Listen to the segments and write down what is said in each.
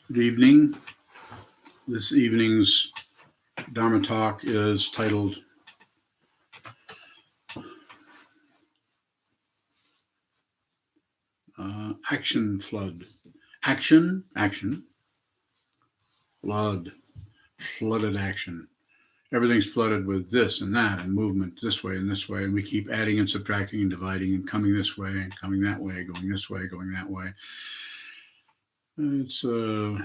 Good evening. This evening's Dharma talk is titled Action Flood. Action, flood, flooded action. Everything's flooded with this and that and movement this way and this way. And we keep adding and subtracting and dividing and coming this way and coming that way, going this way, going that way. It's kind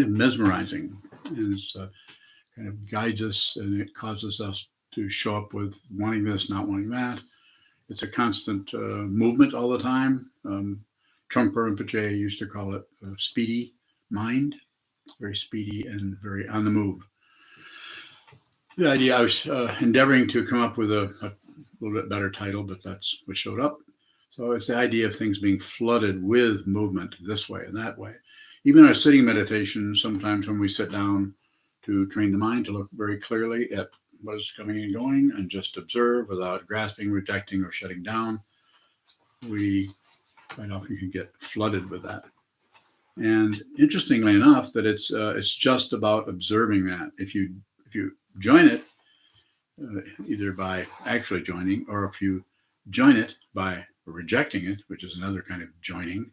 of mesmerizing, and it's kind of guides us, and it causes us to show up with wanting this, not wanting that. It's a constant movement all the time. Trungpa Rinpoche used to call it speedy mind, very speedy and very on the move. The idea, I was endeavoring to come up with a little bit better title, but that's what showed up. So it's the idea of things being flooded with movement this way and that way. Even our sitting meditation, sometimes when we sit down to train the mind to look very clearly at what is coming and going and just observe without grasping, rejecting, or shutting down, we quite often can get flooded with that. And interestingly enough, that it's just about observing that. If you join it, either by actually joining, or if you join it by rejecting it, which is another kind of joining,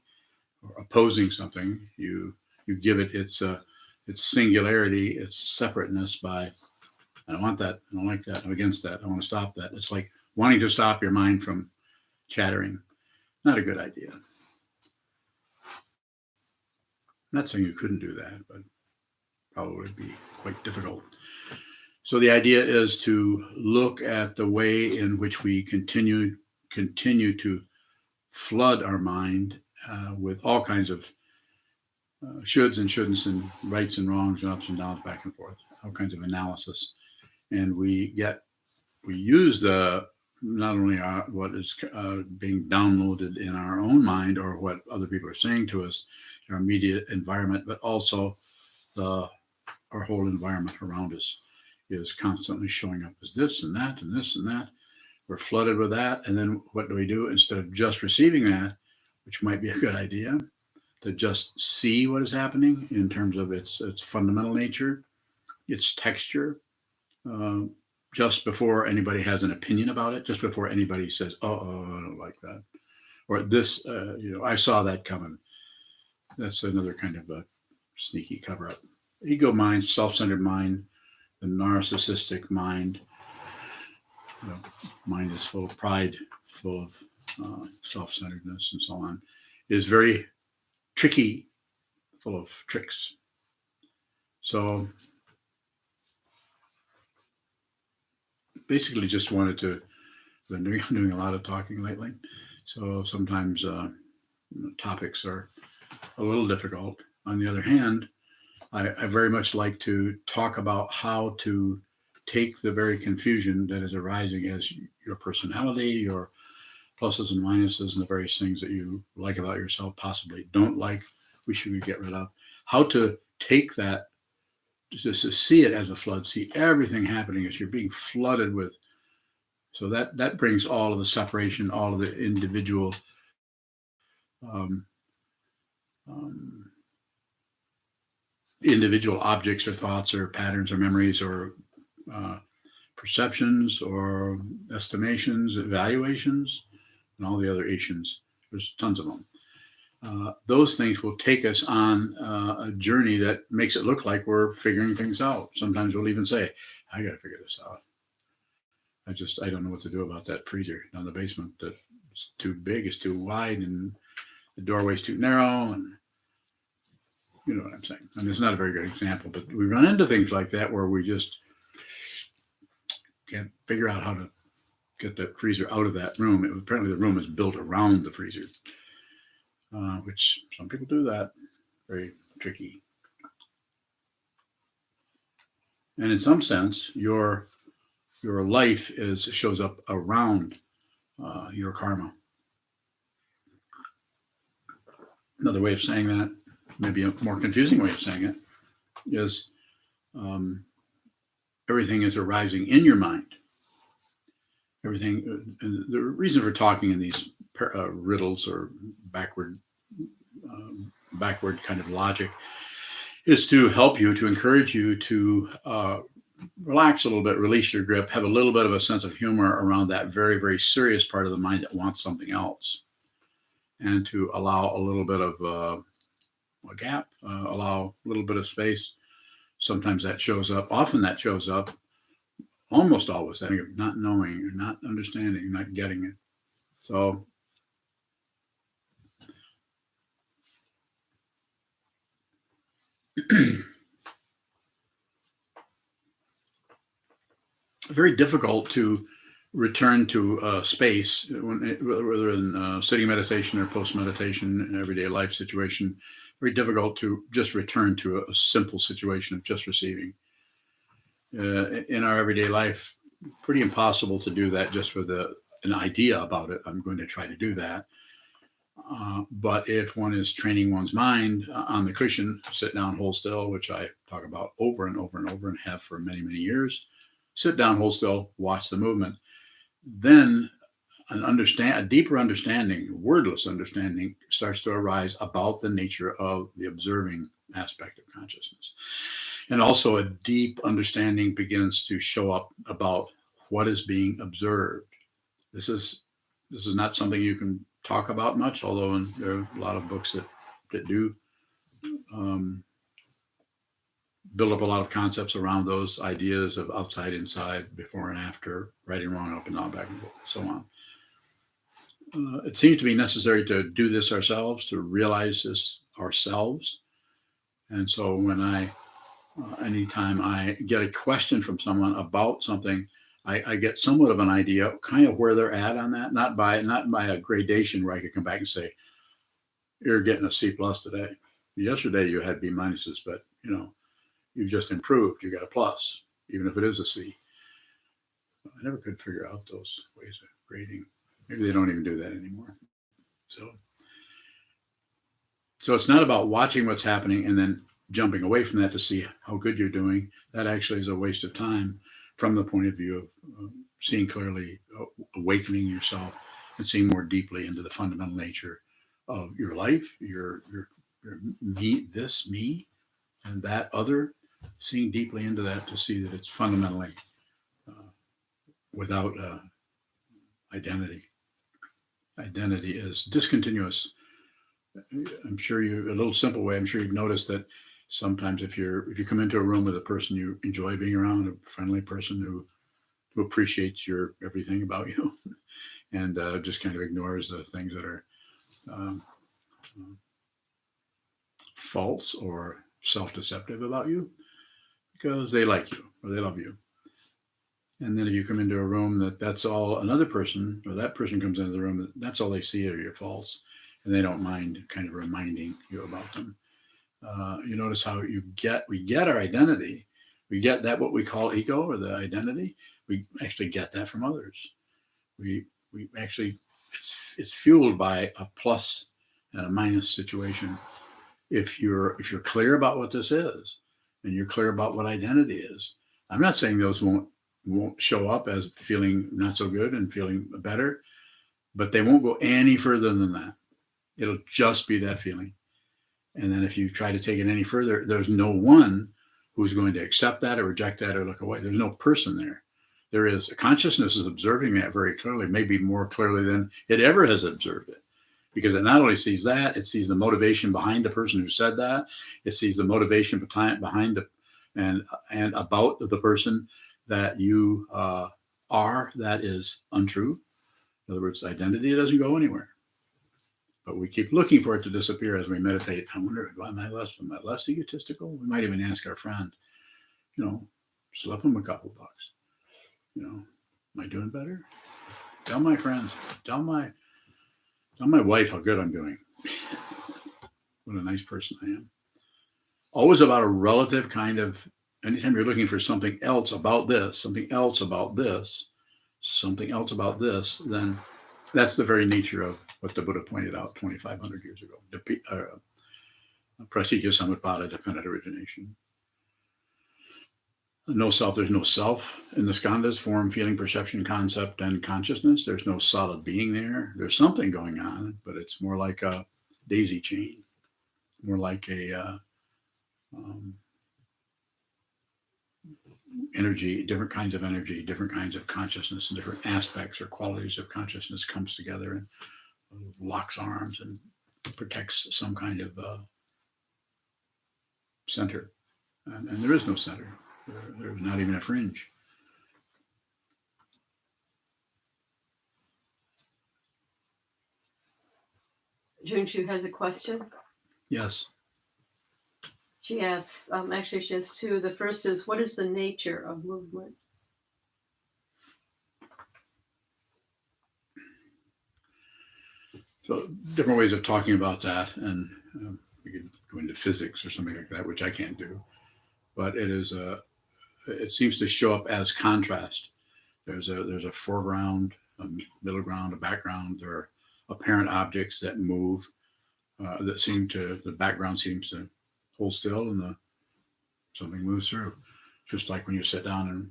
or opposing something, you give it its singularity, its separateness by, I don't want that, I don't like that, I'm against that, I want to stop that. It's like wanting to stop your mind from chattering. Not a good idea. I'm not saying you couldn't do that, but probably would be quite difficult. So the idea is to look at the way in which we continue to flood our mind with all kinds of shoulds and shouldn'ts and rights and wrongs and ups and downs, back and forth, all kinds of analysis. And we use not only what is being downloaded in our own mind or what other people are saying to us in our immediate environment, but also our whole environment around us is constantly showing up as this and that and this and that. We're flooded with that. And then what do we do? Instead of just receiving that, which might be a good idea, to just see what is happening in terms of its fundamental nature, its texture, just before anybody has an opinion about it, just before anybody says, oh, I don't like that. Or this, I saw that coming. That's another kind of a sneaky cover-up. Ego mind, self-centered mind, the narcissistic mind. Mind is full of pride, full of self-centeredness and so on, is very tricky, full of tricks. So basically just wanted to, I've been doing a lot of talking lately, so sometimes topics are a little difficult. On the other hand, I very much like to talk about how to take the very confusion that is arising as your personality, your pluses and minuses, and the various things that you like about yourself, possibly don't like, we should get rid of. How to take that, just to see it as a flood, see everything happening as you're being flooded with. So that brings all of the separation, all of the individual individual objects or thoughts or patterns or memories or perceptions or estimations, evaluations, and all the other Asians. There's tons of them. Those things will take us on a journey that makes it look like we're figuring things out. Sometimes we'll even say, I got to figure this out. I don't know what to do about that freezer down the basement. That's too big, it's too wide, and the doorway's too narrow, and you know what I'm saying. I mean, it's not a very good example, but we run into things like that where we just can't figure out how to get that freezer out of that room. Apparently the room is built around the freezer, which some people do that. Very tricky. And in some sense, your life shows up around your karma. Another way of saying that, maybe a more confusing way of saying it, is everything is arising in your mind. Everything. And the reason for talking in these riddles or backward backward kind of logic, is to help you, to encourage you to relax a little bit, release your grip, have a little bit of a sense of humor around that very, very serious part of the mind that wants something else, and to allow a little bit of a gap, allow a little bit of space. Sometimes that shows up, often that shows up, almost always, I think, of not knowing or not understanding, not getting it. So very difficult to return to space, whether in sitting meditation or post meditation, in everyday life situation. Very difficult to just return to a simple situation of just receiving. In our everyday life, pretty impossible to do that just with an idea about it. I'm going to try to do that. But if one is training one's mind on the cushion, sit down, hold still, which I talk about over and over and over and have for many, many years, sit down, hold still, watch the movement, then a deeper understanding, wordless understanding, starts to arise about the nature of the observing aspect of consciousness. And also a deep understanding begins to show up about what is being observed. This is not something you can talk about much, although there are a lot of books that do build up a lot of concepts around those ideas of outside, inside, before and after, right and wrong, up and down, back and forth, so on. It seems to be necessary to do this ourselves, to realize this ourselves. And so when anytime I get a question from someone about something, I get somewhat of an idea, kind of where they're at on that, not by a gradation where I could come back and say, you're getting a C plus today. Yesterday you had B minuses, but you've just improved. You got a plus, even if it is a C. I never could figure out those ways of grading. Maybe they don't even do that anymore. So it's not about watching what's happening and then jumping away from that to see how good you're doing. That actually is a waste of time from the point of view of seeing clearly, awakening yourself, and seeing more deeply into the fundamental nature of your life, your me, this me, and that other. Seeing deeply into that to see that it's fundamentally without identity. Identity is discontinuous. I'm sure a little simple way, I'm sure you've noticed that sometimes if you come into a room with a person you enjoy being around, a friendly person who appreciates your everything about you and just kind of ignores the things that are false or self-deceptive about you, because they like you or they love you. And then if you come into a room that's all another person, or that person comes into the room, that's all they see are your faults, and they don't mind kind of reminding you about them. You notice how we get our identity. We get that, what we call ego or the identity. We actually get that from others. We actually, it's fueled by a plus and a minus situation. If you're clear about what this is, and you're clear about what identity is, I'm not saying those won't show up as feeling not so good and feeling better, but they won't go any further than that. It'll just be that feeling. And then if you try to take it any further, there's no one who's going to accept that or reject that or look away. There's no person there. There is a consciousness is observing that very clearly, maybe more clearly than it ever has observed it. Because it not only sees that, it sees the motivation behind the person who said that. It sees the motivation behind and about the person that you are that is untrue. In other words, identity doesn't go anywhere. But we keep looking for it to disappear as we meditate. I wonder, am I less egotistical? We might even ask our friend, slip them a couple bucks. Am I doing better? Tell my friends, tell my wife how good I'm doing. What a nice person I am. Always about a relative kind of, anytime you're looking for something else about this, something else about this, something else about this, then that's the very nature of what the Buddha pointed out 2,500 years ago. Prasidya Samutpada, dependent origination. No self, there's no self in the skandhas, form, feeling, perception, concept, and consciousness. There's no solid being there. There's something going on, but it's more like a daisy chain. more like a energy, different kinds of energy, different kinds of consciousness, and different aspects or qualities of consciousness comes together and locks arms and protects some kind of center. And there is no center. There's not even a fringe. Junshu has a question. Yes. She asks, actually she has two. The first is, what is the nature of movement? So different ways of talking about that, and we could go into physics or something like that, which I can't do. But it seems to show up as contrast. There's a foreground, a middle ground, a background. There are apparent objects that move, the background seems to hold still, and something moves through. Just like when you sit down and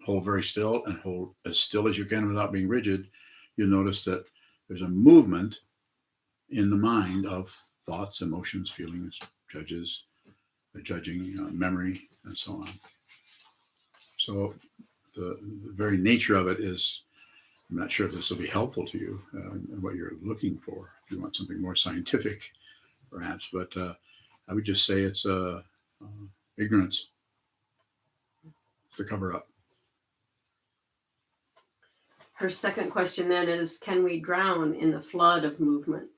hold very still and hold as still as you can without being rigid, you'll notice that there's a movement in the mind of thoughts, emotions, feelings, judging, memory, and so on. So the very nature of it is, I'm not sure if this will be helpful to you, what you're looking for, if you want something more scientific, perhaps, but I would just say it's ignorance. It's the cover-up. Her second question then is, can we drown in the flood of movement?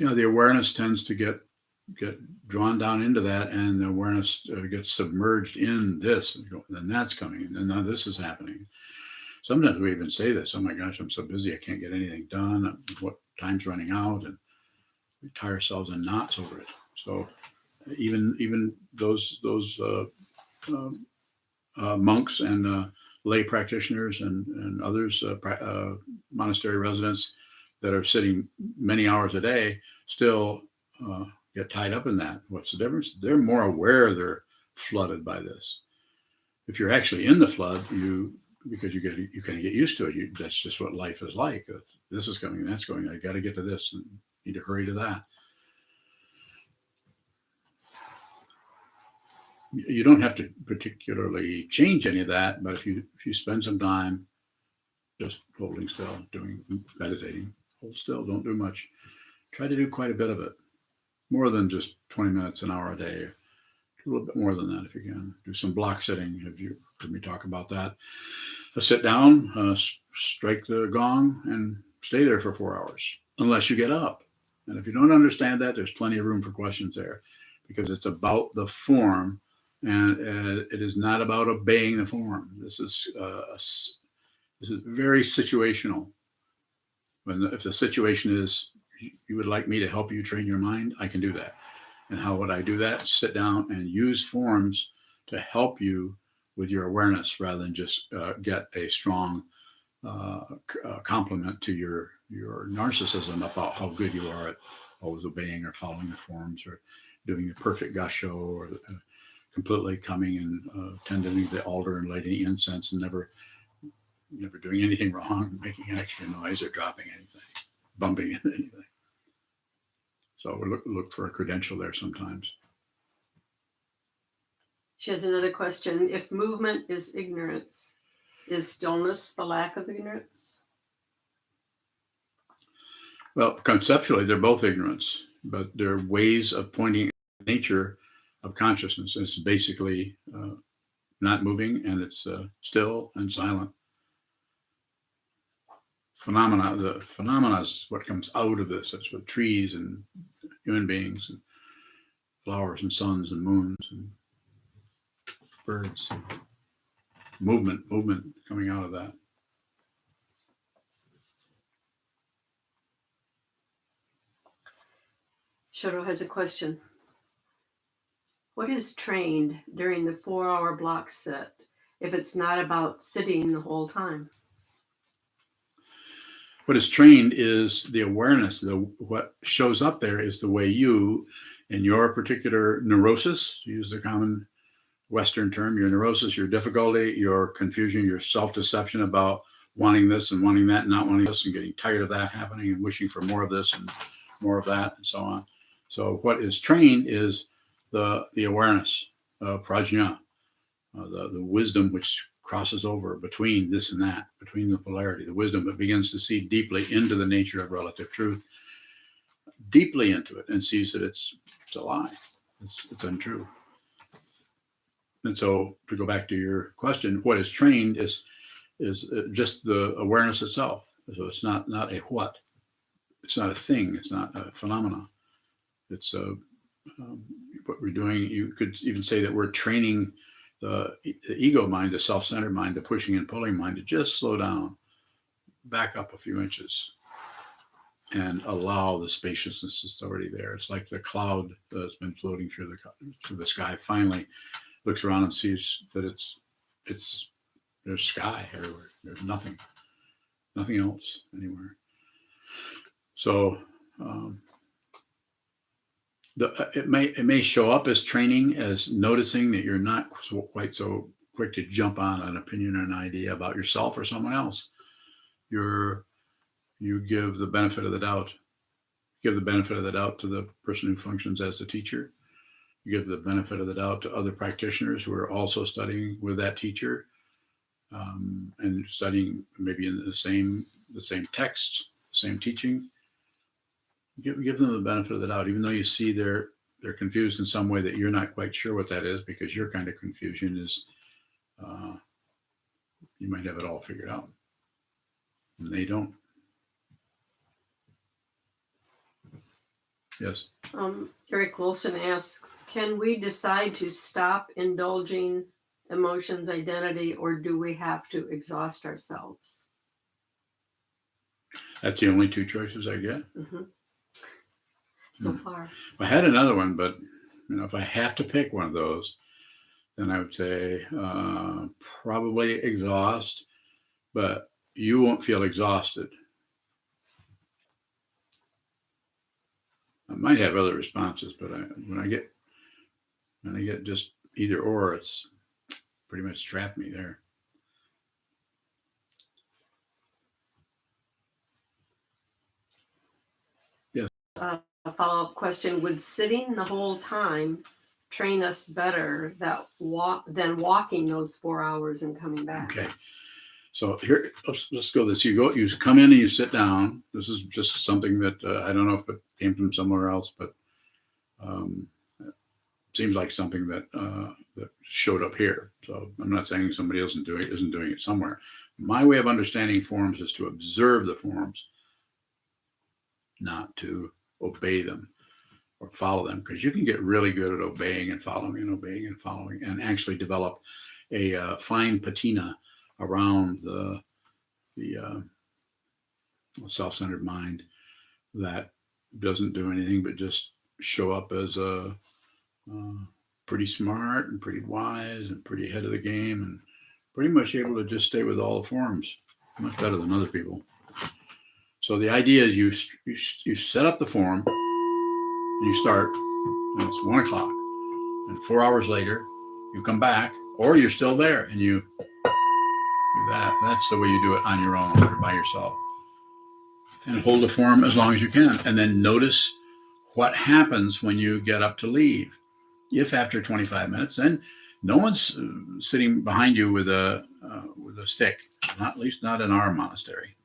The awareness tends to get drawn down into that, and the awareness gets submerged in this, and that's coming, and now this is happening. Sometimes we even say this, oh my gosh, I'm so busy, I can't get anything done, what time's running out, and we tie ourselves in knots over it. So even those monks and lay practitioners and others, monastery residents that are sitting many hours a day, still get tied up in that. What's the difference? They're more aware they're flooded by this. If you're actually in the flood, because you kind of get used to it. That's just what life is like. This is coming, that's going. I got to get to this, and need to hurry to that. You don't have to particularly change any of that, but if you spend some time just holding still, meditating, hold still, don't do much. Try to do quite a bit of it, more than just 20 minutes, an hour a day. Do a little bit more than that if you can. Do some block sitting. Have you heard me talk about that? Sit down, strike the gong, and stay there for 4 hours, unless you get up. And if you don't understand that, there's plenty of room for questions there, because it's about the form, and it is not about obeying the form. This is very situational. If the situation is, you would like me to help you train your mind, I can do that. And how would I do that? Sit down and use forms to help you with your awareness, rather than just get a strong compliment to your narcissism about how good you are at always obeying or following the forms, or doing a perfect gasho, or completely coming and tending the altar and lighting incense, and never doing anything wrong, making an extra noise or dropping anything, bumping into anything. So we look for a credential there sometimes. She has another question. If movement is ignorance, is stillness the lack of ignorance? Well, conceptually, they're both ignorance, but they're ways of pointing at the nature of consciousness. It's basically not moving, and it's still and silent. The phenomena is what comes out of this. That's what trees and human beings and flowers and suns and moons and birds. Movement coming out of that. Shoto has a question. What is trained during the 4-hour block set if it's not about sitting the whole time? What is trained is the awareness. What shows up there is the way you, in your particular neurosis, use the common Western term, your neurosis, your difficulty, your confusion, your self-deception about wanting this and wanting that, and not wanting this, and getting tired of that happening, and wishing for more of this and more of that, and so on. So what is trained is the awareness, prajna, the wisdom which crosses over between this and that, between the polarity, the wisdom that begins to see deeply into the nature of relative truth, deeply into it, and sees that it's a lie, it's untrue. And so, to go back to your question, what is trained is just the awareness itself. So it's not a what, it's not a thing, it's not a phenomena. It's what we're doing. You could even say that we're training the ego mind, the self-centered mind, the pushing and pulling mind to just slow down, back up a few inches, and allow the spaciousness that's already there. It's like the cloud that's been floating through the sky finally looks around and sees that it's there's sky everywhere. There's nothing else anywhere. So it may show up as training, as noticing that you're not quite so quick to jump on an opinion or an idea about yourself or someone else. You give the benefit of the doubt. Give the benefit of the doubt to the person who functions as the teacher. You give the benefit of the doubt to other practitioners who are also studying with that teacher, and studying maybe in the same texts, same teaching. Give them the benefit of the doubt, even though you see they're confused in some way that you're not quite sure what that is, because your kind of confusion is you might have it all figured out, and they don't. Yes. Eric Wilson asks, can we decide to stop indulging emotions, identity, or do we have to exhaust ourselves? That's the only two choices I get. Mm-hmm. So far. I had another one, but if I have to pick one of those, then I would say probably exhaust, but you won't feel exhausted. I might have other responses, but when I get just either or, it's pretty much trapped me there. Yes. A follow-up question: would sitting the whole time train us better than walking those 4 hours and coming back? Okay. So here, let's go this. You come in and you sit down. This is just something that I don't know if it came from somewhere else, but it seems like something that showed up here. So I'm not saying somebody else isn't doing it somewhere. My way of understanding forms is to observe the forms, not to obey them or follow them, because you can get really good at obeying and following and actually develop a fine patina around the self-centered mind that doesn't do anything but just show up as a pretty smart and pretty wise and pretty ahead of the game and pretty much able to just stay with all the forms much better than other people. So the idea is you set up the form and you start, and it's 1 o'clock, and 4 hours later you come back, or you're still there and you do that. That's the way you do it on your own or by yourself. And hold the form as long as you can, and then notice what happens when you get up to leave. If after 25 minutes, then no one's sitting behind you with a stick, at least not in our monastery.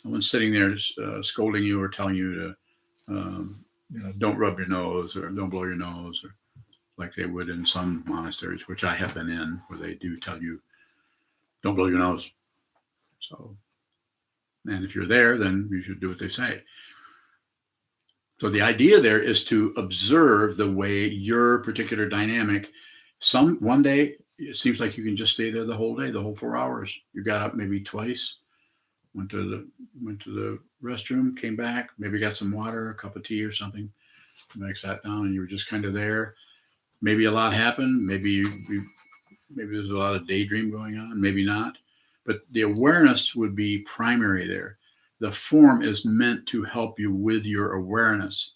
No one's sitting there scolding you or telling you to don't rub your nose or don't blow your nose, or like they would in some monasteries, which I have been in, where they do tell you don't blow your nose. So, and if you're there, then you should do what they say. So the idea there is to observe the way your particular dynamic. One day it seems like you can just stay there the whole day, the whole 4 hours. You got up maybe twice, went to the restroom, came back, maybe got some water, a cup of tea or something, and sat down, and you were just kind of there. Maybe a lot happened. Maybe there's a lot of daydream going on. Maybe not. But the awareness would be primary there. The form is meant to help you with your awareness,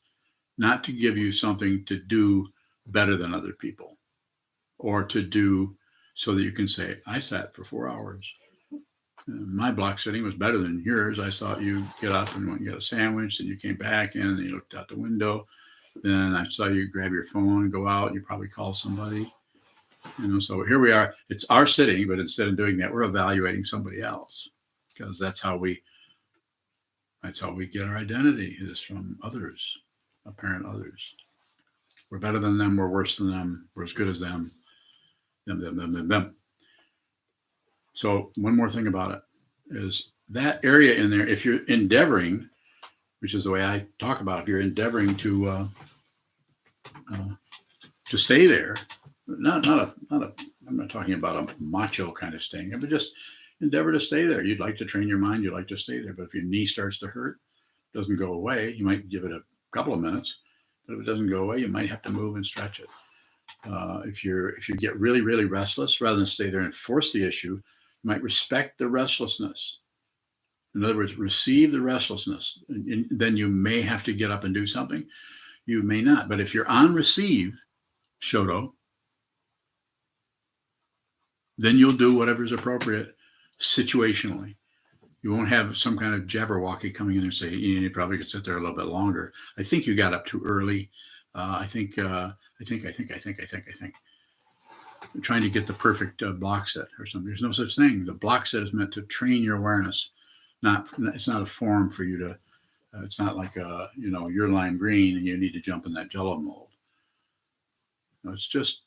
not to give you something to do better than other people, or to do so that you can say, I sat for 4 hours. My block sitting was better than yours. I saw you get up and went and get a sandwich, and you came back in, and you looked out the window. Then I saw you grab your phone and go out. You probably call somebody. So here we are. It's our sitting, but instead of doing that, we're evaluating somebody else, because that's how we get our identity, is from others, apparent others. We're better than them. We're worse than them. We're as good as them. Them. So one more thing about it is that area in there, if you're endeavoring, which is the way I talk about it, if you're endeavoring to stay there, I'm not talking about a macho kind of staying there, but just endeavor to stay there. You'd like to train your mind. You'd like to stay there. But if your knee starts to hurt, doesn't go away, you might give it a couple of minutes. But if it doesn't go away, you might have to move and stretch it. If you get really, really restless, rather than stay there and force the issue, you might respect the restlessness. In other words, receive the restlessness. And then you may have to get up and do something. You may not. But if you're on receive, Shoto, then you'll do whatever's appropriate situationally. You won't have some kind of jabberwocky coming in and say, you probably could sit there a little bit longer. I think you got up too early. I think. I'm trying to get the perfect block set or something. There's no such thing. The block set is meant to train your awareness. It's not a form for you to. It's not like you're lime green and you need to jump in that Jello mold. No, it's just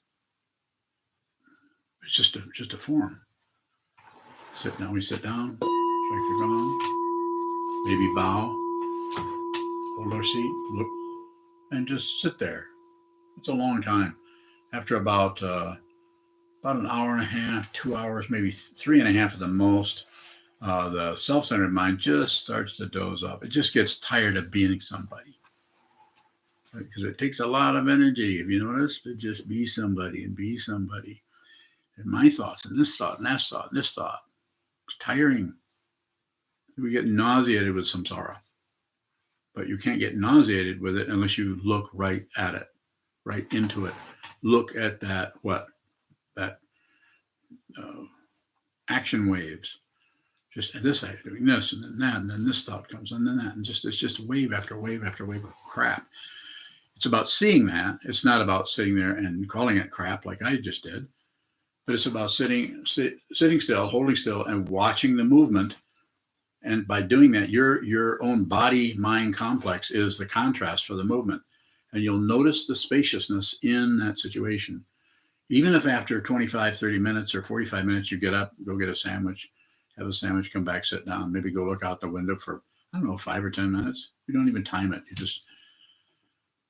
a form. We sit down, like you're gone, maybe bow, hold our seat, look, and just sit there. It's a long time. After about an hour and a half, 2 hours, maybe 3.5 at the most, the self-centered mind just starts to doze off. It just gets tired of being somebody. Because it takes a lot of energy, if you notice, to just be somebody and be somebody. And my thoughts and this thought and that thought and this thought. It's tiring. We get nauseated with samsara. But you can't get nauseated with it unless you look right at it, right into it. Look at that action waves. Just this side doing this and then that, and then this thought comes and then that, and it's just wave after wave after wave of crap. It's about seeing that. It's not about sitting there and calling it crap like I just did, but it's about sitting still, holding still, and watching the movement. And by doing that, your own body-mind complex is the contrast for the movement, and you'll notice the spaciousness in that situation. Even if after 25, 30 minutes or 45 minutes, you get up, go get a sandwich, have a sandwich, come back, sit down, maybe go look out the window for, 5 or 10 minutes. You don't even time it. You just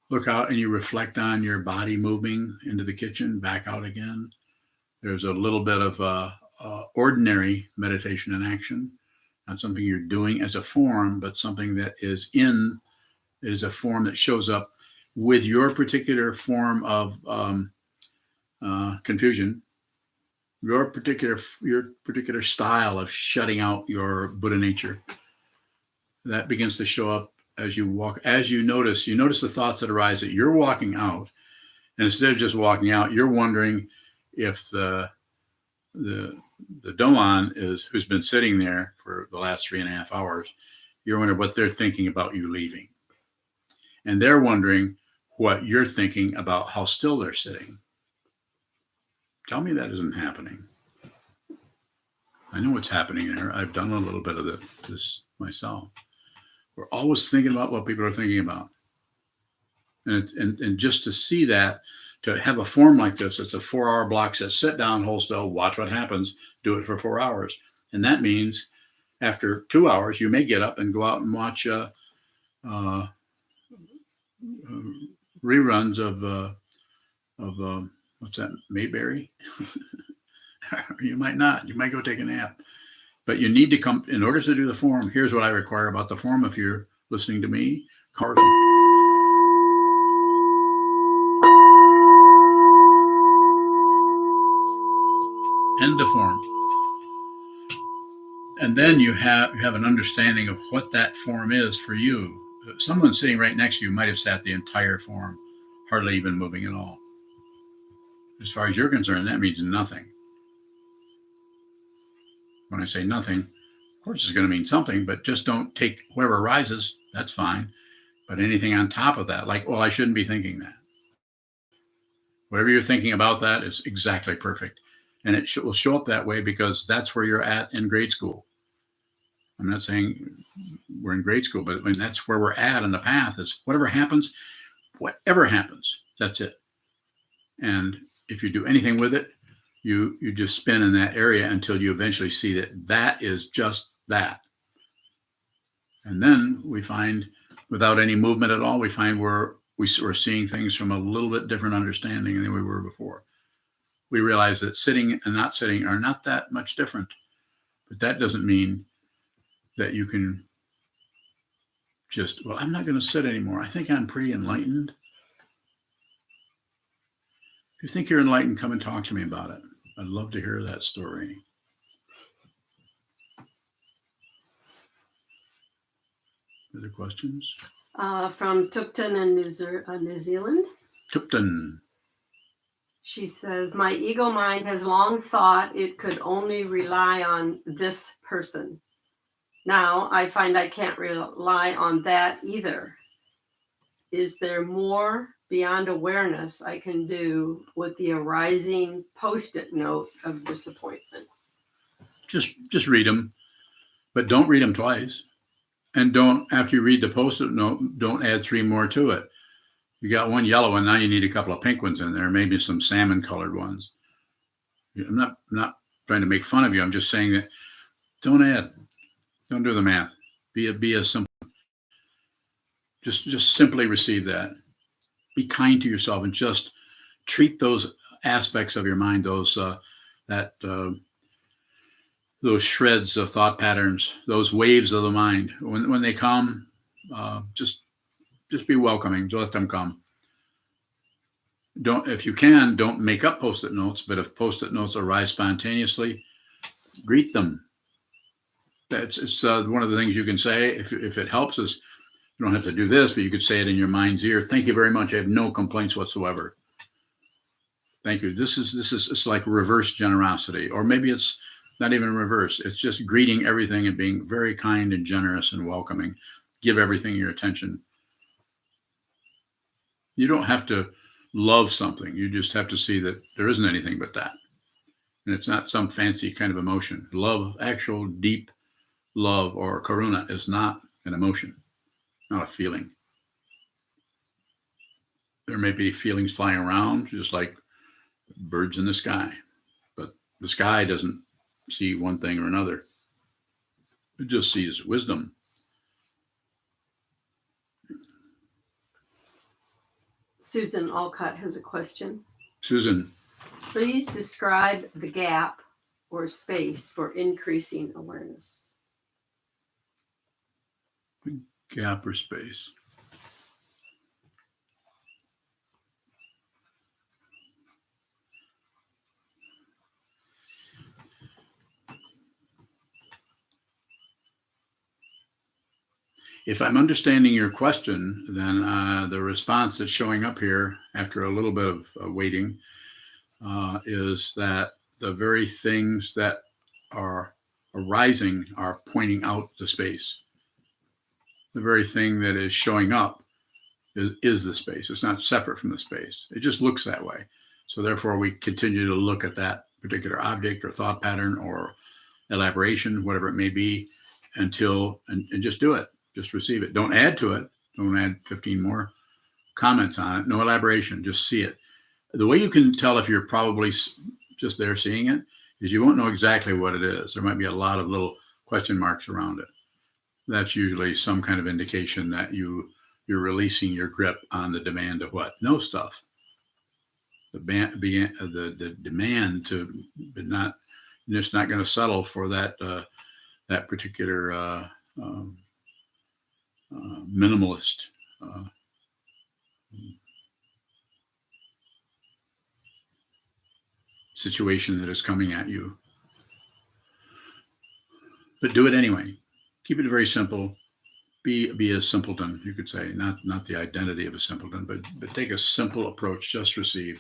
look out and you reflect on your body moving into the kitchen, back out again. There's a little bit of ordinary meditation in action, not something you're doing as a form, but something that is a form that shows up with your particular form of confusion, your particular style of shutting out your Buddha nature. That begins to show up as you walk, as you notice the thoughts that arise that you're walking out. And instead of just walking out, you're wondering if the Doan who's been sitting there for the last 3.5 hours, you're wondering what they're thinking about you leaving. And they're wondering what you're thinking about how still they're sitting. Tell me that isn't happening. I know what's happening there. I've done a little bit of this myself. We're always thinking about what people are thinking about. And just to see that, to have a form like this, it's a 4-hour block set, sit down, hold still, watch what happens, do it for 4 hours. And that means after 2 hours, you may get up and go out and watch reruns of what's that, Mayberry? You might not. You might go take a nap. But you need to come, in order to do the form, here's what I require about the form if you're listening to me. End the form. And then you have an understanding of what that form is for you. Someone sitting right next to you might have sat the entire form, hardly even moving at all. As far as you're concerned, that means nothing. When I say nothing, Of course, it's going to mean something, but just don't take whatever arises. That's fine. But anything on top of that, like, well, I shouldn't be thinking that. Whatever you're thinking about that is exactly perfect. And it will show up that way because that's where you're at in grade school. I'm not saying we're in grade school, but I mean, that's where we're at in the path is whatever happens, that's it. And if you do anything with it, you just spin in that area until you eventually see that that is just that. And then we find, without any movement at all, we find we're seeing things from a little bit different understanding than we were before. We realize that sitting and not sitting are not that much different, but that doesn't mean that you can just, well, I'm not going to sit anymore. I think I'm pretty enlightened. If you think you're enlightened, come and talk to me about it. I'd love to hear that story. Other questions? From Tupton in New Zealand. Tupton. She says, my ego mind has long thought it could only rely on this person. Now I find I can't rely on that either. Is there more beyond awareness I can do with the arising Post-it note of disappointment? Just read them, but don't read them twice. And don't, after you read the Post-it note, don't add 3 more to it. You got one yellow one, now you need a couple of pink ones in there, maybe some salmon colored ones. I'm not trying to make fun of you. I'm just saying that don't add. Don't do the math. Be a simple. Just simply receive that. Be kind to yourself and just treat those aspects of your mind, those shreds of thought patterns, those waves of the mind. When they come, just be welcoming. Just let them come. If you can, don't make up Post-it notes. But if Post-it notes arise spontaneously, greet them. It's one of the things you can say if it helps us. You don't have to do this, but you could say it in your mind's ear. Thank you very much. I have no complaints whatsoever. Thank you. It's like reverse generosity, or maybe it's not even reverse. It's just greeting everything and being very kind and generous and welcoming. Give everything your attention. You don't have to love something. You just have to see that there isn't anything but that. And it's not some fancy kind of emotion. Love, actual deep love or karuna, is not an emotion, not a feeling. There may be feelings flying around, just like birds in the sky. But the sky doesn't see one thing or another. It just sees wisdom. Susan Alcott has a question. Susan. Please describe the gap or space for increasing awareness. The gap or space. If I'm understanding your question, then the response that's showing up here after a little bit of waiting is that the very things that are arising are pointing out the space. The very thing that is showing up is the space. It's not separate from the space. It just looks that way. So therefore, we continue to look at that particular object or thought pattern or elaboration, whatever it may be, and just do it. Just receive it. Don't add to it. Don't add 15 more comments on it. No elaboration. Just see it. The way you can tell if you're probably just there seeing it is you won't know exactly what it is. There might be a lot of little question marks around it. That's usually some kind of indication that you're releasing your grip on the demand of what? Know stuff. The demand to, but not, just not going to settle for that particular minimalist situation that is coming at you. But do it anyway. Keep it very simple. Be a simpleton, you could say, not the identity of a simpleton, but take a simple approach. Just receive.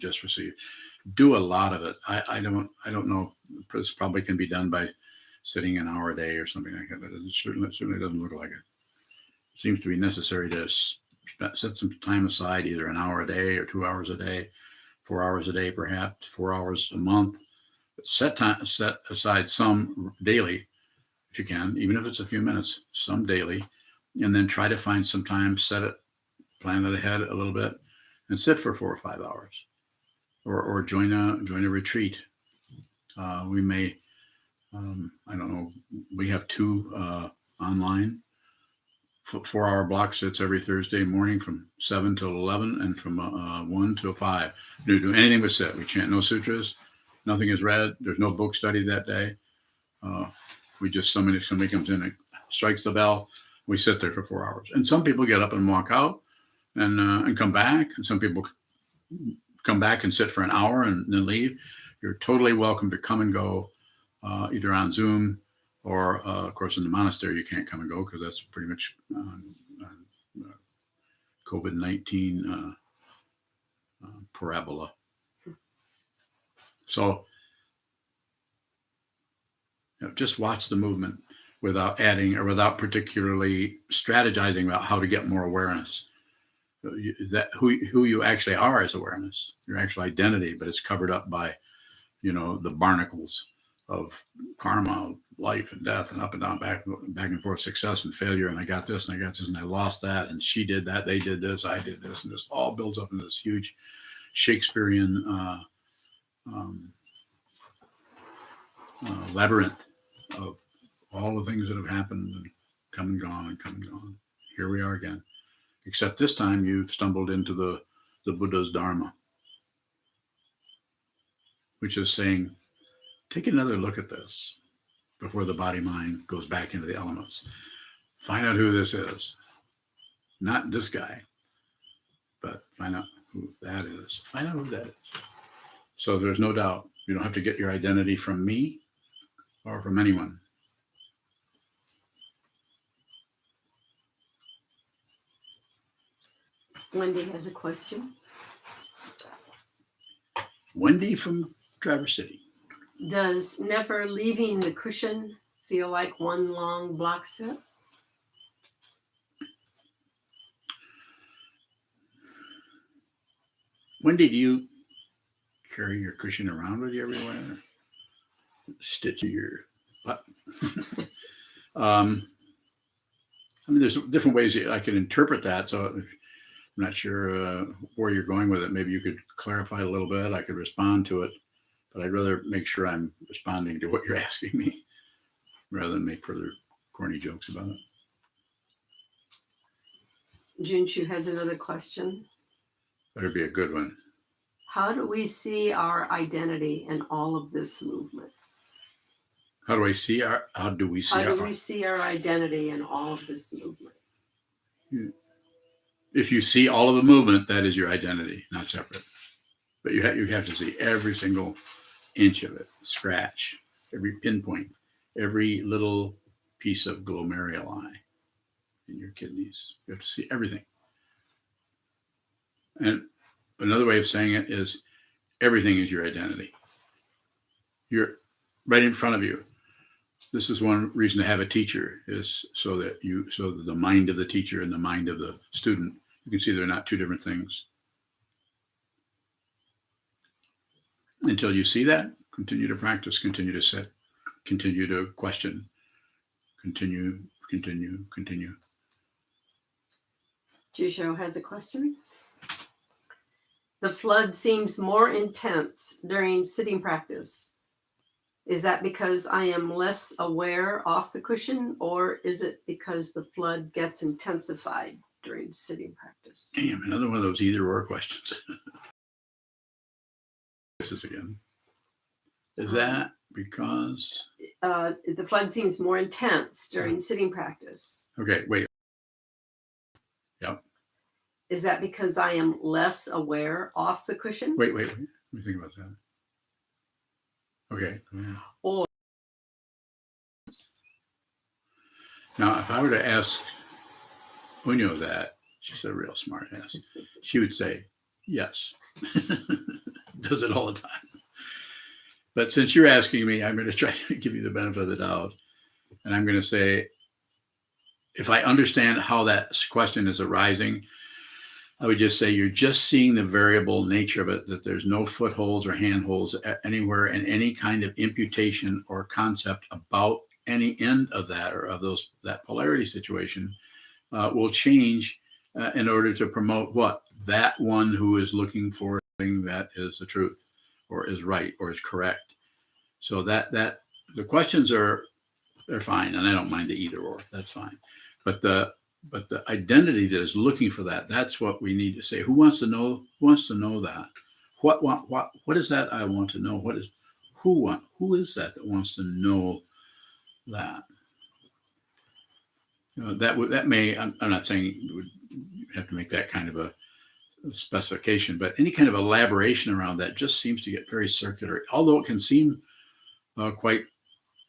Do a lot of it. I don't know. This probably can be done by sitting an hour a day or something like that. But it certainly doesn't look like it. It seems to be necessary to set some time aside, either an hour a day or 2 hours a day, 4 hours a day, perhaps 4 hours a month. But set aside some daily, if you can, even if it's a few minutes, some daily, and then try to find some time, plan it ahead a little bit, and sit for 4 or 5 hours, or join a retreat. We may, I don't know, we have 2 online 4-hour block sits every Thursday morning from 7 till 11 and from 1 till 5. We do anything but sit. We chant no sutras. Nothing is read. There's no book study that day. We just, somebody comes in and strikes the bell. We sit there for 4 hours. And some people get up and walk out and come back. And some people come back and sit for an hour and then leave. You're totally welcome to come and go, either on Zoom or, of course, in the monastery, you can't come and go because that's pretty much COVID-19 parabola. So just watch the movement without adding or without particularly strategizing about how to get more awareness. That who you actually are is awareness, your actual identity, but it's covered up by, the barnacles of karma, life and death, and up and down, back and forth, success and failure, and I got this and I got this and I lost that, and she did that, they did this, I did this, and this all builds up into this huge Shakespearean labyrinth of all the things that have happened and come and gone and come and gone. Here we are again, except this time you've stumbled into the Buddha's Dharma, which is saying, take another look at this before the body-mind goes back into the elements. Find out who this is. Not this guy, but find out who that is. Find out who that is. So there's no doubt. You don't have to get your identity from me or from anyone. Wendy has a question. Wendy from Traverse City. Does never leaving the cushion feel like one long block sit? Wendy, do you carry your cushion around with you everywhere? Stitch your butt? There's different ways I can interpret that. So I'm not sure where you're going with it. Maybe you could clarify a little bit. I could respond to it. But I'd rather make sure I'm responding to what you're asking me rather than make further corny jokes about it. Junshu has another question. Better be a good one. How do we see our identity in all of this movement? How do we see our identity in all of this movement? If you see all of the movement, that is your identity, not separate. But you have to see every single inch of it, scratch, every pinpoint, every little piece of glomeruli in your kidneys. You have to see everything. And another way of saying it is everything is your identity. You're right in front of you. This is one reason to have a teacher, is so that the mind of the teacher and the mind of the student, you can see they're not two different things. Until you see that, continue to practice, continue to sit, continue to question, continue. Jusho has a question. The flood seems more intense during sitting practice. Is that because I am less aware off the cushion, or is it because the flood gets intensified during sitting practice? Damn, another one of those either-or questions. This is again. Is that because? The flood seems more intense during sitting practice. Okay, wait. Yep. Is that because I am less aware off the cushion? Wait. Let me think about that. Okay. Or now, if I were to ask Unyo that, she's a real smart ass. She would say, yes. Does it all the time. But since you're asking me, I'm going to try to give you the benefit of the doubt. And I'm going to say, if I understand how that question is arising, I would just say you're just seeing the variable nature of it, that there's no footholds or handholds anywhere, and any kind of imputation or concept about any end of that or of that polarity situation will change in order to promote what? That one who is looking for a thing that is the truth or is right or is correct. So that the questions they're fine, and I don't mind the either or. That's fine. But the identity that is looking for that's what we need to say. Who wants to know? Who wants to know that? What is that I want to know? Who is that wants to know that? That may, I'm not saying you would have to make that kind of a specification, but any kind of elaboration around that just seems to get very circular, although it can seem quite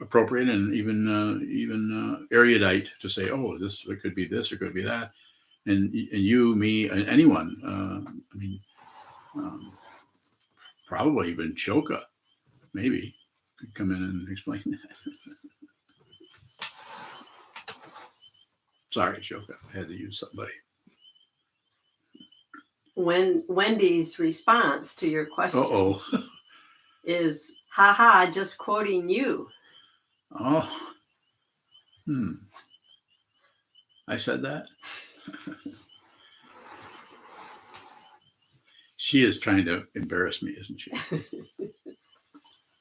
appropriate and even erudite to say, oh, it could be this or could be that, and you, me, and anyone. I mean, probably even Shoka, maybe, could come in and explain that. Sorry, Shoka, I had to use somebody. When Wendy's response to your question Uh-oh. is, haha, just quoting you. Oh. I said that? She is trying to embarrass me, isn't she?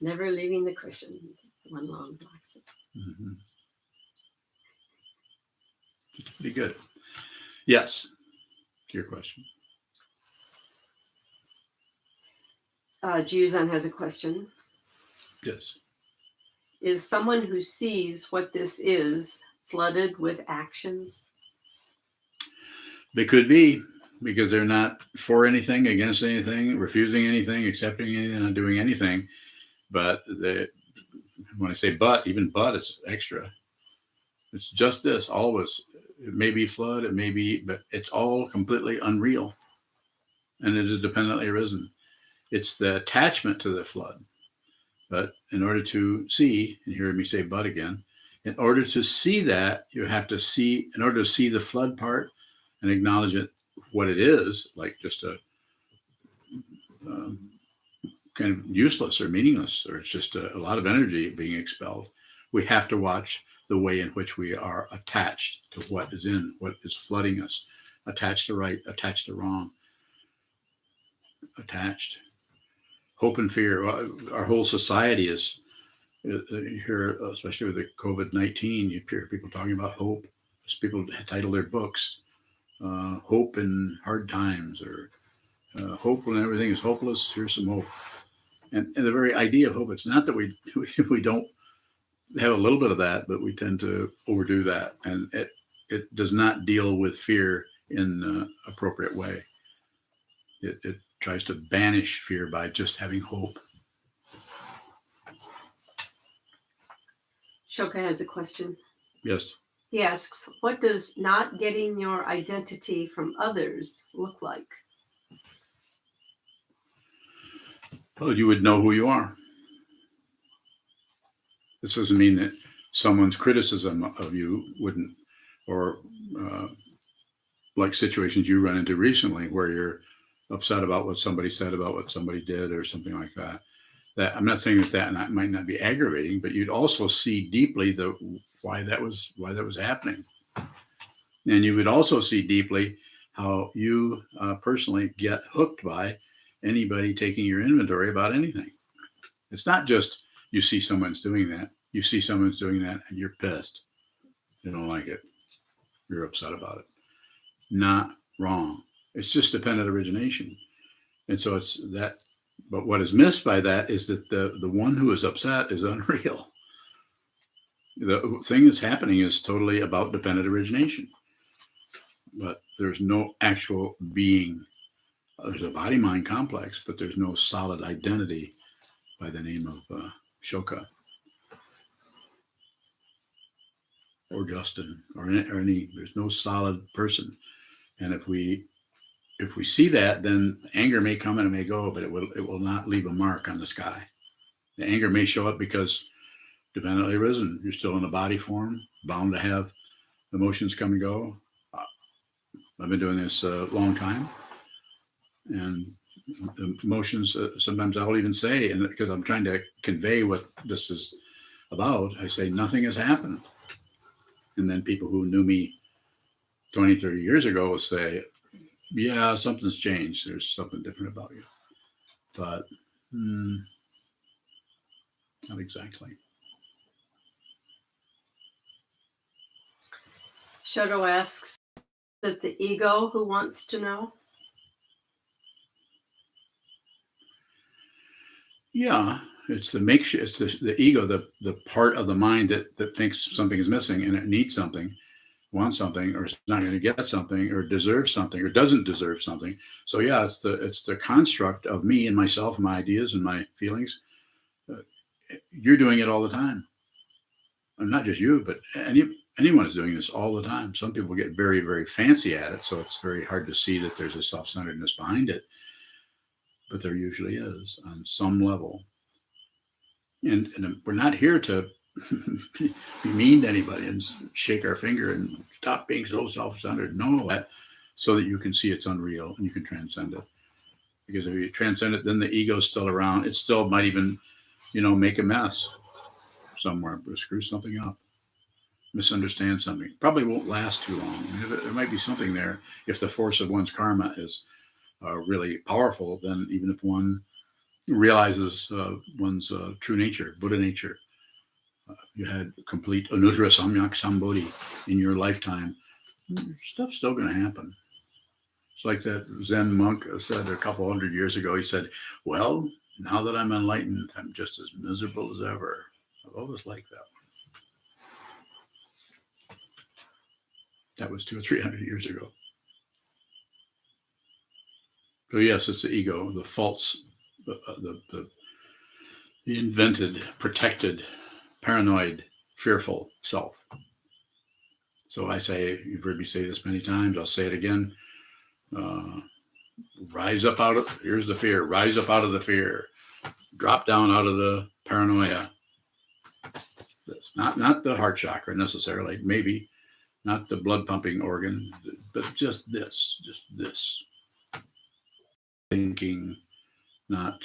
Never leaving the cushion. One long block. Mm-hmm. It's pretty good. Yes, to your question. Juzan has a question. Yes. Is someone who sees what this is flooded with actions? They could be, because they're not for anything, against anything, refusing anything, accepting anything, not doing anything. But when I say but, even but is extra. It's just this, always. It may be flood, it may be, but it's all completely unreal. And it is dependently arisen. It's the attachment to the flood. But in order to see, and hear me say but again, in order to see that, you have to see, in order to see the flood part and acknowledge it, what it is, like just a kind of useless or meaningless, or it's just a lot of energy being expelled. We have to watch the way in which we are attached to what is flooding us, attached to right, attached to wrong, attached. Hope and fear. Our whole society is, you hear, especially with the COVID-19, you hear people talking about hope. People title their books, Hope in Hard Times, or Hope when everything is hopeless, here's some hope. And the very idea of hope, it's not that we don't have a little bit of that, but we tend to overdo that. And it does not deal with fear in an appropriate way. It tries to banish fear by just having hope. Shoka has a question. Yes. He asks, what does not getting your identity from others look like? Well, you would know who you are. This doesn't mean that someone's criticism of you wouldn't, or like situations you run into recently where you're upset about what somebody said about what somebody did or something like that. That I'm not saying that might not be aggravating, but you'd also see deeply why that was happening, and you would also see deeply how you personally get hooked by anybody taking your inventory about anything. It's not just you see someone's doing that. You see someone's doing that and you're pissed. You don't like it. You're upset about it. Not wrong. It's just dependent origination. And so it's that, but what is missed by that is that the one who is upset is unreal. The thing that's happening is totally about dependent origination. But there's no actual being. There's a body-mind complex, but there's no solid identity by the name of Shoka or Justin or any. There's no solid person, and if we see that, then anger may come and it may go, but it will not leave a mark on the sky. The anger may show up because, depending on the reason, you're still in a body form, bound to have emotions come and go. I've been doing this a long time, and emotions, sometimes I'll even say, and because I'm trying to convey what this is about, I say nothing has happened. And then people who knew me 20, 30 years ago will say, yeah, something's changed. There's something different about you. But not exactly. Shoto asks, is it the ego who wants to know? Yeah, it's the ego, the part of the mind that thinks something is missing and it needs something, wants something, or is not going to get something, or deserves something, or doesn't deserve something. So yeah, it's the construct of me and myself, and my ideas and my feelings. You're doing it all the time, and not just you, but anyone is doing this all the time. Some people get very, very fancy at it, so it's very hard to see that there's a self-centeredness behind it, but there usually is on some level. And we're not here to be mean to anybody and shake our finger and stop being so self-centered. No, that so that you can see it's unreal and you can transcend it. Because if you transcend it, then the ego's still around. It still might even, make a mess somewhere, or screw something up, misunderstand something. Probably won't last too long. I mean, there might be something there. If the force of one's karma is really powerful, then even if one realizes one's true nature, Buddha nature, you had complete anuttara samyak sambodhi in your lifetime, stuff's still going to happen. It's like that Zen monk said a couple hundred years ago. He said, well, now that I'm enlightened, I'm just as miserable as ever. I've always liked that one. That was 200 or 300 years ago. So yes, it's the ego, the false, the invented, protected, paranoid, fearful self. So I say, you've heard me say this many times, I'll say it again. Rise up out of, here's the fear, rise up out of the fear, drop down out of the paranoia. This, not the heart chakra necessarily, maybe not the blood pumping organ, but just this. Thinking, not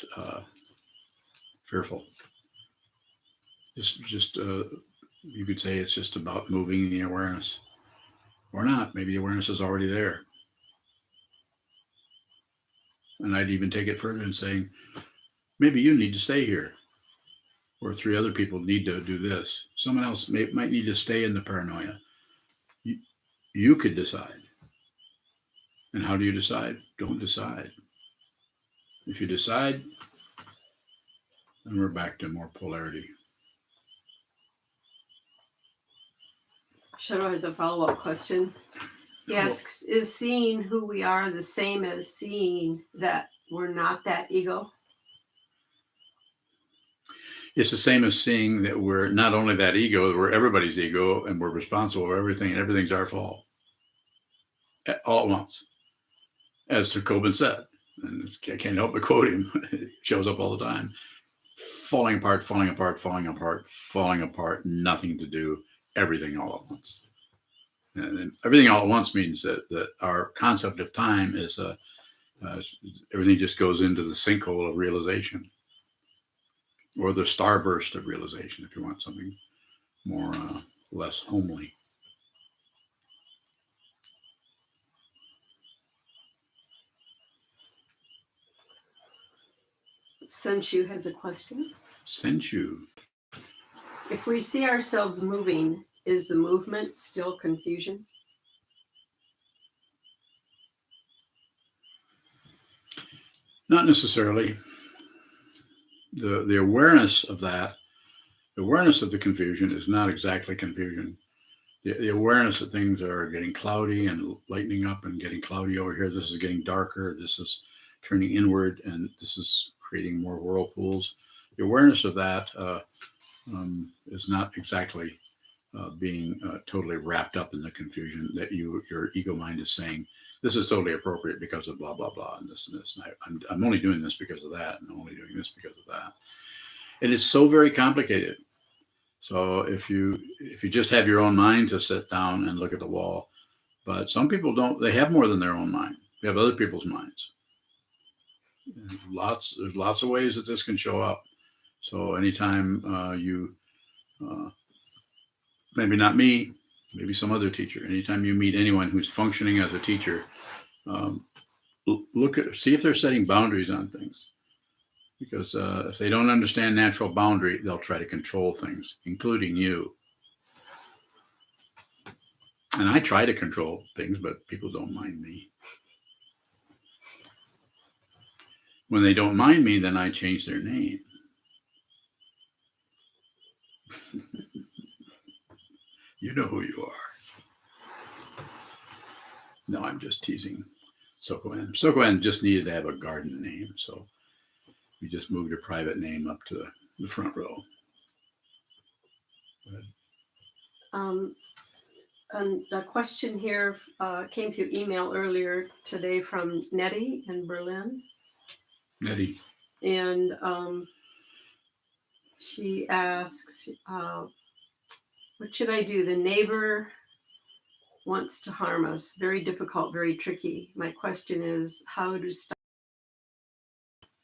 fearful. Just you could say it's just about moving the awareness, or not. Maybe the awareness is already there. And I'd even take it further and saying, maybe you need to stay here, or 3 other people need to do this. Someone else might need to stay in the paranoia. You could decide. And how do you decide? Don't decide. If you decide, then we're back to more polarity. Shoto has a follow-up question. He asks, is seeing who we are the same as seeing that we're not that ego? It's the same as seeing that we're not only that ego, we're everybody's ego, and we're responsible for everything, and everything's our fault. All at once. As Sokuzan said, and I can't help but quote him, it shows up all the time. Falling apart, falling apart, falling apart, falling apart, nothing to do, everything all at once. And everything all at once means that our concept of time is everything just goes into the sinkhole of realization, or the starburst of realization, if you want something more less homely. Senshu has a question. Senshu. If we see ourselves moving, is the movement still confusion? Not necessarily. The awareness of that, the awareness of the confusion is not exactly confusion. The awareness that things are getting cloudy and lightening up and getting cloudy over here. This is getting darker. This is turning inward, and this is creating more whirlpools. The awareness of that is not exactly being totally wrapped up in the confusion that your ego mind is saying, this is totally appropriate because of blah, blah, blah, and this and this. And I'm only doing this because of that, and I'm only doing this because of that. it is so very complicated. So if you just have your own mind to sit down and look at the wall, but some people don't. They have more than their own mind. They have other people's minds. There's lots of ways that this can show up. So anytime you, maybe not me, maybe some other teacher, anytime you meet anyone who's functioning as a teacher, see if they're setting boundaries on things. Because if they don't understand natural boundary, they'll try to control things, including you. And I try to control things, but people don't mind me. When they don't mind me, then I change their name. You know who you are. No, I'm just teasing Sokuzan. Sokuzan just needed to have a garden name, so we just moved her private name up to the front row. And a question here came through email earlier today from Nettie in Berlin. Nettie. And she asks, what should I do? The neighbor wants to harm us. Very difficult, very tricky. My question is how to stop.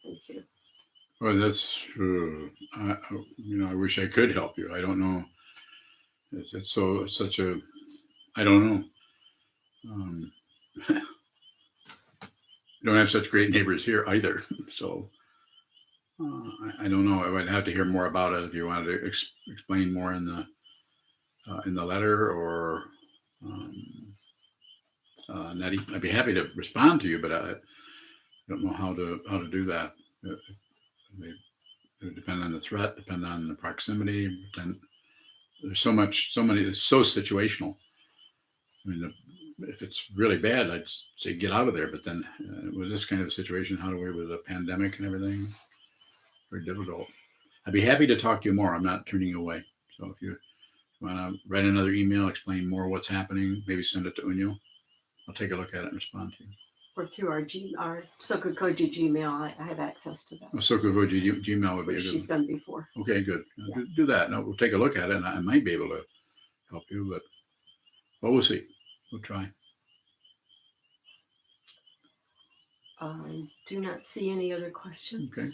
Thank you. Well, that's, I wish I could help you. I don't know. It's such a, I don't know. Don't have such great neighbors here either. So I don't know. I would have to hear more about it if you wanted to explain more in the letter or Nettie. I'd be happy to respond to you, but I don't know how to do that. It would depend on the threat, depend on the proximity. There's so many. It's so situational. I mean, if it's really bad, I'd say get out of there. But then with this kind of situation, how do we, with a pandemic and everything, very difficult. I'd be happy to talk to you more. I'm not turning you away. So if you want to write another email, explain more what's happening, maybe send it to Unyo. I'll take a look at it and respond to you. Or through our SokukoJi Gmail, I have access to that. SokukoJi Gmail would be a good she's done before. Okay, good. Yeah. Do that. No, we'll take a look at it, and I might be able to help you, but we'll see. We'll try. I do not see any other questions. Okay.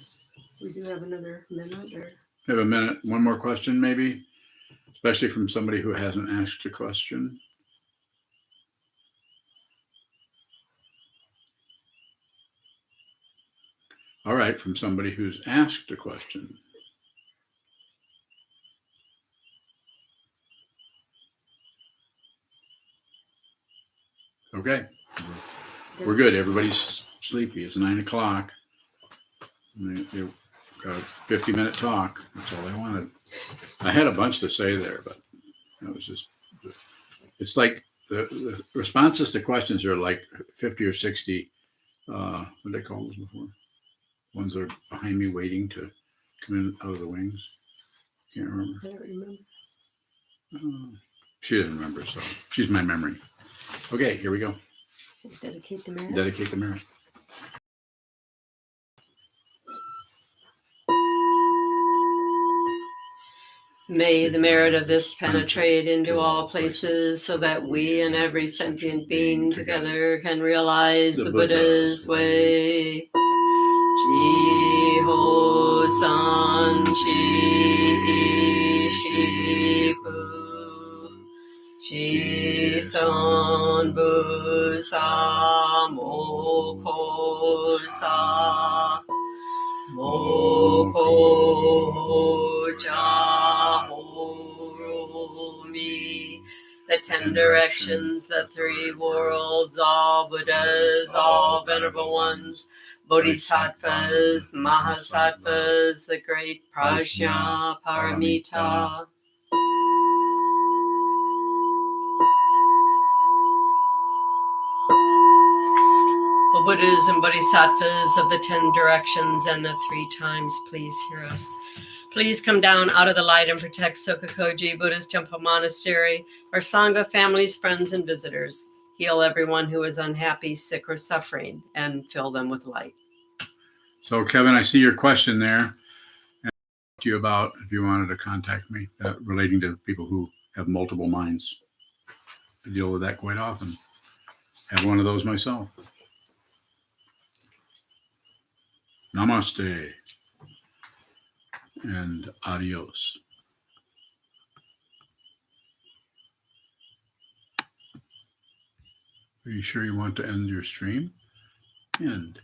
We do have another minute. Have a minute. One more question, maybe, especially from somebody who hasn't asked a question. All right, from somebody who's asked a question. Okay, we're good. Everybody's sleepy. It's 9 o'clock. You've got a 50-minute talk. That's all I wanted. I had a bunch to say there, but it was just, it's like the responses to questions are like 50 or 60, what did they call those before? Ones that are behind me waiting to come in out of the wings. Can't remember. I don't remember. She didn't remember, so she's my memory. Okay, here we go. Dedicate the merit. Dedicate the merit. May the merit of this penetrate into all places so that we and every sentient being together can realize the Buddha's way. Jiho san chi shi pu chi san bu sa moko sa moko ja mi. The 10 directions, the 3 worlds, all Buddhas, all venerable ones, Bodhisattvas, Mahasattvas, the great Prajna Paramita. O Buddhas and Bodhisattvas of the 10 directions and the 3 times, please hear us. Please come down out of the light and protect SokukoJi Buddhist Temple Monastery, our Sangha, families, friends, and visitors. Heal everyone who is unhappy, sick, or suffering, and fill them with light. So, Kevin, I see your question there. to you about if you wanted to contact me relating to people who have multiple minds. I deal with that quite often. Have one of those myself. Namaste and adios. Are you sure you want to end your stream? End.